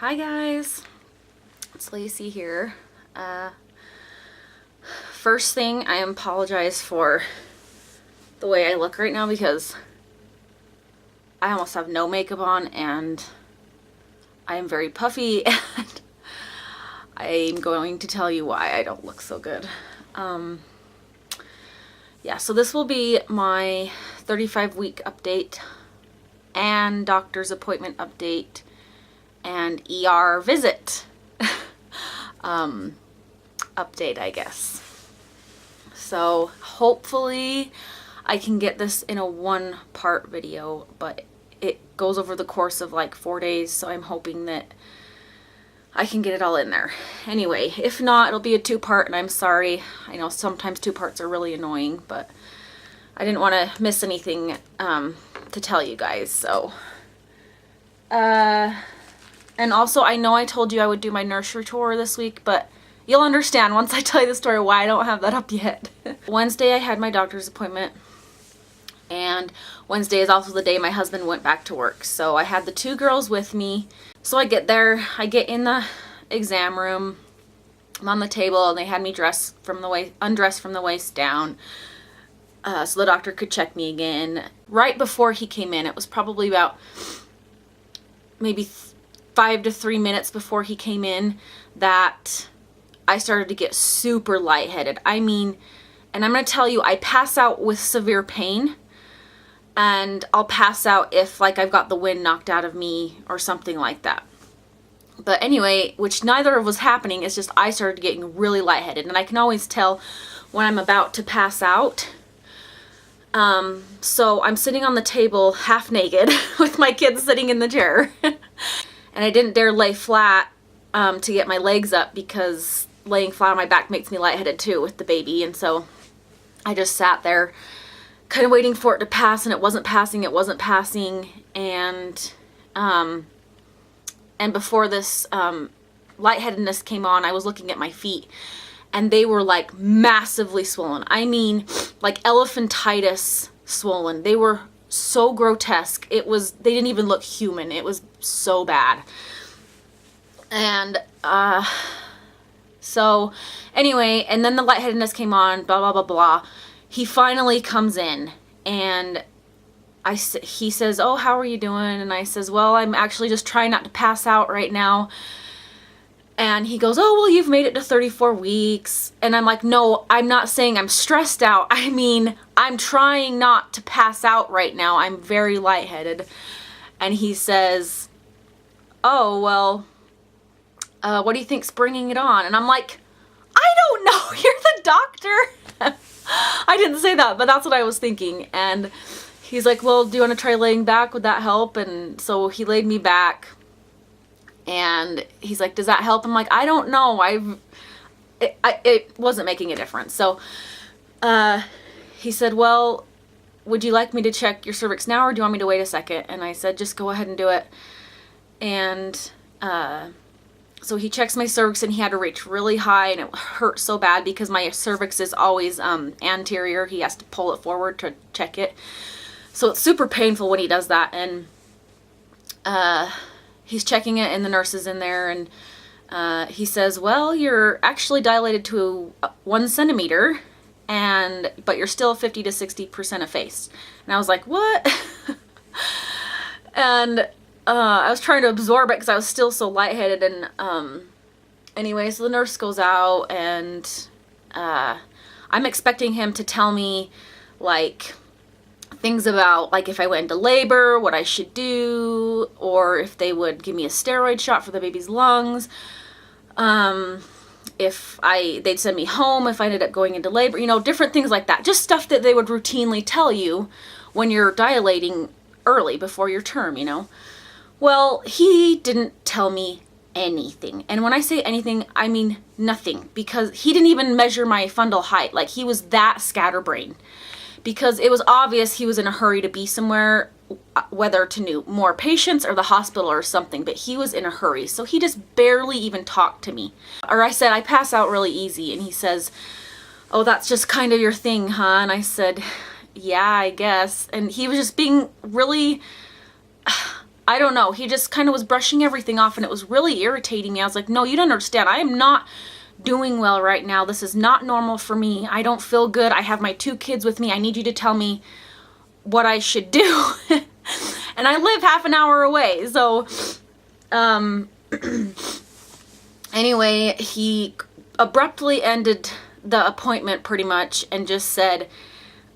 Hi guys, it's Lacey here. First thing, I apologize for the way I look right now because I almost have no makeup on and I am very puffy and I'm going to tell you why I don't look so good. Yeah, so this will be my 35-week update and doctor's appointment update and ER visit update, I guess. So hopefully I can get this in a one-part video, but it goes over the course of like 4 days, so I'm hoping that I can get it all in there. Anyway, if not, it'll be a two-part, and I'm sorry. I know sometimes two parts are really annoying, but I didn't want to miss anything to tell you guys, so. And also, I know I told you I would do my nursery tour this week, but you'll understand once I tell you the story why I don't have that up yet. Wednesday, I had my doctor's appointment, and Wednesday is also the day my husband went back to work. So I had the two girls with me. So I get there, I get in the exam room, I'm on the table, and they had me undressed from the waist down, so the doctor could check me again. Right before he came in, it was probably about maybe 5 to 3 minutes before he came in, that I started to get super lightheaded. I mean, and I'm going to tell you, I pass out with severe pain, and I'll pass out if like I've got the wind knocked out of me or something like that. But anyway, which neither was happening, it's just I started getting really lightheaded, and I can always tell when I'm about to pass out. So I'm sitting on the table half naked with my kids sitting in the chair. And I didn't dare lay flat to get my legs up because laying flat on my back makes me lightheaded too with the baby. And so I just sat there kind of waiting for it to pass, and it wasn't passing, and before this lightheadedness came on, I was looking at my feet, and they were like massively swollen. I mean, like elephantitis swollen. They were so grotesque. They didn't even look human. It was so bad. And so anyway, and then the lightheadedness came on, blah blah blah blah. He finally comes in, and he says, "Oh, how are you doing?" And I says, "Well, I'm actually just trying not to pass out right now." And he goes, "Oh, well, you've made it to 34 weeks. And I'm like, "No, I'm not saying I'm stressed out. I mean, I'm trying not to pass out right now. I'm very lightheaded." And he says, "Oh, well, what do you think's bringing it on?" And I'm like, "I don't know. You're the doctor." I didn't say that, but that's what I was thinking. And he's like, "Well, do you want to try laying back? Would that help?" And so he laid me back. And he's like, "Does that help?" I'm like, "I don't know. It wasn't making a difference." So he said, "Well, would you like me to check your cervix now, or do you want me to wait a second?" And I said, "Just go ahead and do it." And so he checks my cervix, and he had to reach really high, and it hurt so bad because my cervix is always anterior. He has to pull it forward to check it. So it's super painful when he does that. And he's checking it, and the nurse is in there, and he says, "Well, you're actually dilated to 1 centimeter, but you're still 50 to 60% effaced." And I was like, "What?" And I was trying to absorb it because I was still so lightheaded. And anyway, so the nurse goes out, and I'm expecting him to tell me like things about like if I went into labor, what I should do, or if they would give me a steroid shot for the baby's lungs, if they'd send me home if I ended up going into labor, you know, different things like that. Just stuff that they would routinely tell you when you're dilating early before your term, you know. Well, he didn't tell me anything. And when I say anything, I mean nothing, because he didn't even measure my fundal height. Like, he was that scatterbrained, because it was obvious he was in a hurry to be somewhere, whether to do more patients or the hospital or something, but he was in a hurry. So he just barely even talked to me. Or I said, "I pass out really easy." And he says, "Oh, that's just kind of your thing, huh?" And I said, "Yeah, I guess." And he was just being really I don't know. He just kind of was brushing everything off, and it was really irritating me. I was like, no, you don't understand. I am not doing well right now. This is not normal for me. I don't feel good. I have my 2 kids with me. I need you to tell me what I should do. And I live half an hour away. So, anyway, he abruptly ended the appointment pretty much and just said,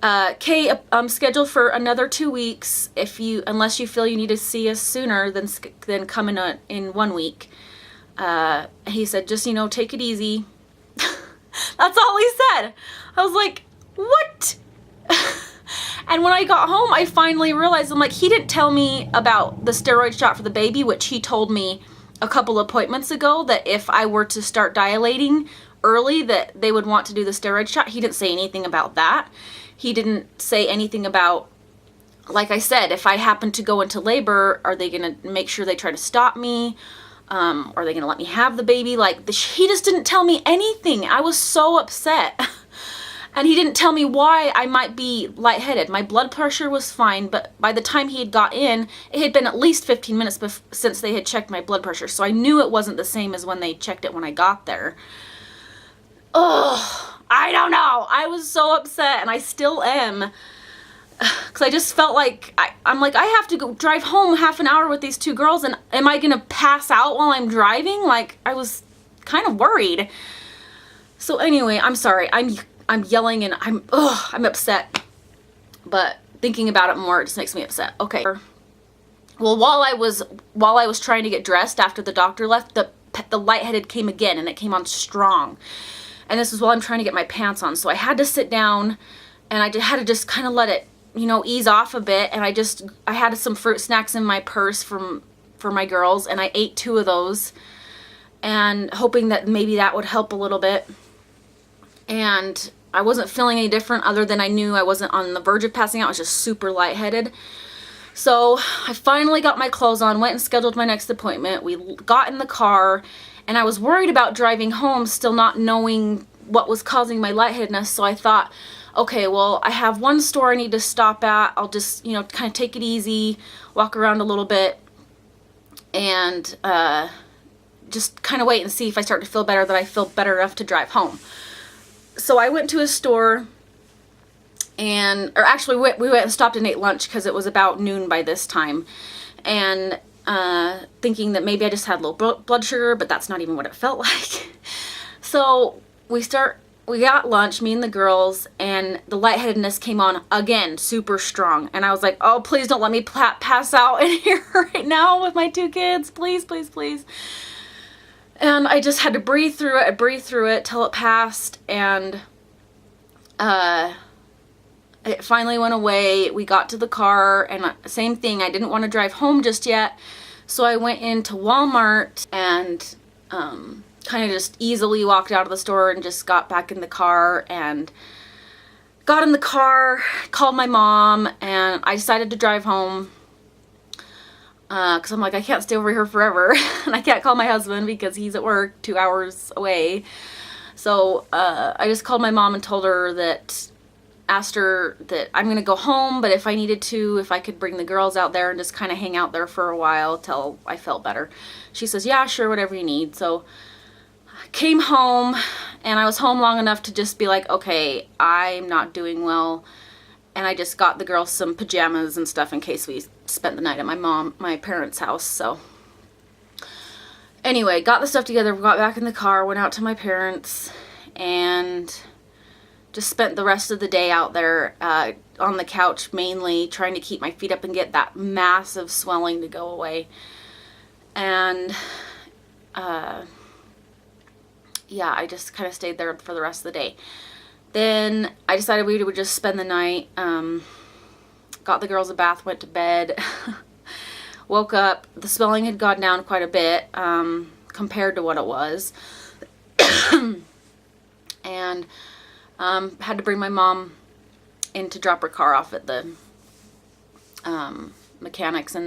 Kay, I'm scheduled for another 2 weeks. Unless you feel you need to see us sooner, then come in 1 week. He said, just, take it easy. That's all he said. I was like, what? And when I got home, I finally realized, I'm like, he didn't tell me about the steroid shot for the baby, which he told me a couple appointments ago, that if I were to start dilating early, that they would want to do the steroid shot. He didn't say anything about that. He didn't say anything about, like I said, if I happen to go into labor, are they going to make sure they try to stop me? Are they going to let me have the baby? Like, he just didn't tell me anything. I was so upset. And he didn't tell me why I might be lightheaded. My blood pressure was fine, but by the time he had got in, it had been at least 15 minutes since they had checked my blood pressure. So I knew it wasn't the same as when they checked it when I got there. Ugh. I don't know. I was so upset, and I still am, because I just felt like, I'm like, I have to go drive home half an hour with these 2 girls, and am I going to pass out while I'm driving? Like, I was kind of worried. So anyway, I'm sorry. I'm yelling, and I'm upset, but thinking about it more, it just makes me upset. Okay. Well, while I was trying to get dressed after the doctor left, the lightheaded came again, and it came on strong. And this is while I'm trying to get my pants on. So I had to sit down, and I had to just kind of let it, ease off a bit. And I had some fruit snacks in my purse for my girls, and I ate 2 of those, and hoping that maybe that would help a little bit. And I wasn't feeling any different, other than I knew I wasn't on the verge of passing out. I was just super lightheaded. So I finally got my clothes on, went and scheduled my next appointment. We got in the car, and I was worried about driving home, still not knowing what was causing my lightheadedness. So I thought, okay, well, I have one store I need to stop at. I'll just, kind of take it easy, walk around a little bit, and just kind of wait and see if I start to feel better, that I feel better enough to drive home. So I went to a store, or actually we went and stopped and ate lunch, because it was about noon by this time. And thinking that maybe I just had low blood sugar, but that's not even what it felt like. So we got lunch, me and the girls, and the lightheadedness came on again, super strong. And I was like, oh, please don't let me pass out in here right now with my 2 kids. Please, please, please. And I just had to breathe through it till it passed, and it finally went away. We got to the car, and same thing, I didn't want to drive home just yet, so I went into Walmart and kind of just easily walked out of the store and just got back in the car, and got in the car, called my mom, and I decided to drive home. Because I'm like, I can't stay over here forever, and I can't call my husband because he's at work 2 hours away. So I just called my mom and told her that, asked her that I'm going to go home, but if I needed to, if I could bring the girls out there and just kind of hang out there for a while till I felt better. She says, yeah, sure, whatever you need. So I came home, and I was home long enough to just be like, okay, I'm not doing well. And I just got the girls some pajamas and stuff in case we spent the night at my parents' house. So anyway, got the stuff together, got back in the car, went out to my parents, and just spent the rest of the day out there on the couch, mainly trying to keep my feet up and get that massive swelling to go away. And yeah, I just kind of stayed there for the rest of the day. Then I decided we would just spend the night, got the girls a bath, went to bed, woke up. The swelling had gone down quite a bit compared to what it was, and had to bring my mom in to drop her car off at the mechanics, and then